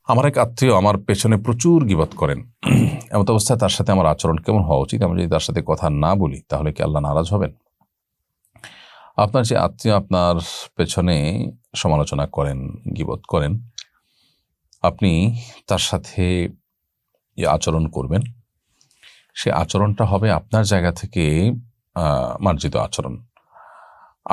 আমার এক আত্মীয় আমার পেছনে প্রচুর গীবত করেন। এমত অবস্থায় তার সাথে আমার আচরণ কেমন হওয়া উচিত? আমি যদি তার সাথে কথা না বলি তাহলে কি আল্লাহ নারাজ হবেন? আপনার যে আত্মীয় আপনার পেছনে সমালোচনা করেন, গীবত করেন, আপনি তার সাথে যে আচরণ করবেন, সে আচরণটা হবে আপনার জায়গা থেকে মার্জিত আচরণ।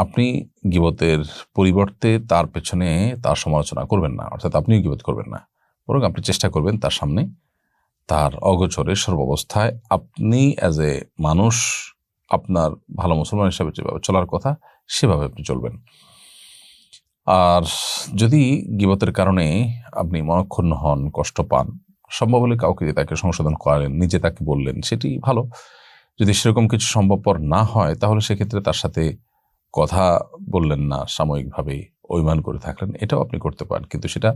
আপনি গীবতের পরিবর্তে তার পেছনে তার সমালোচনা করবেন না, অর্থাৎ আপনিও গীবত করবেন না, বরং আপনি চেষ্টা করবেন তার সামনে তার অগোচরে সর্বাবস্থায় আপনি অ্যাজ এ মানুষ আপনার ভালো মুসলমান হিসাবে যেভাবে চলার কথা সেভাবে আপনি চলবেন। আর যদি গীবতের কারণে আপনি মনক্ষুণ্ণ হন, কষ্ট পান, সম্ভব হলে কাউকে দিয়ে তাকে সংশোধন করালেন, নিজে তাকে বললেন, সেটি ভালো। যদি সেরকম কিছু সম্ভবপর না হয় তাহলে সেক্ষেত্রে তার সাথে কথা বললেন না, সাময়িকভাবে অভিমান করে থাকলেন, এটাও আপনি করতে পারেন। কিন্তু সেটা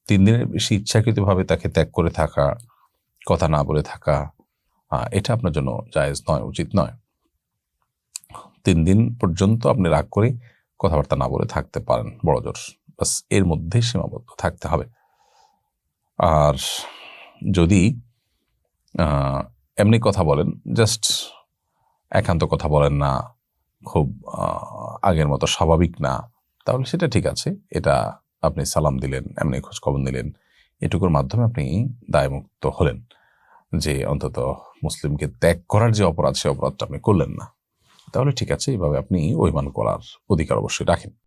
3 দিনের বেশি ইচ্ছাকৃতভাবে তাকে ত্যাগ করে থাকা, কথা না বলে থাকা, এটা আপনার জন্য জায়েজ নয়, উচিত নয়। 3 দিন পর্যন্ত আপনি রাগ করে কথাবার্তা না বলে থাকতে পারেন, বড়জোর, বাস এর মধ্যে সীমাবদ্ধ থাকতে হবে। আর যদি এমনি কথা বলেন, জাস্ট একান্ত কথা বলেন না, খুব আগের মতো স্বাভাবিক না, তাহলে সেটা ঠিক আছে। এটা আপনি সালাম দিলেন, এমনি খোঁজখবর নিলেন, এটুকুর মাধ্যমে আপনি দায়মুক্ত হলেন, যে অন্তত মুসলিমকে ত্যাগ করার যে অপরাধ, সে অপরাধটা আপনি করলেন না। তাহলে ঠিক আছে, এইভাবে আপনি অভিমান করার অধিকার অবশ্যই রাখেন।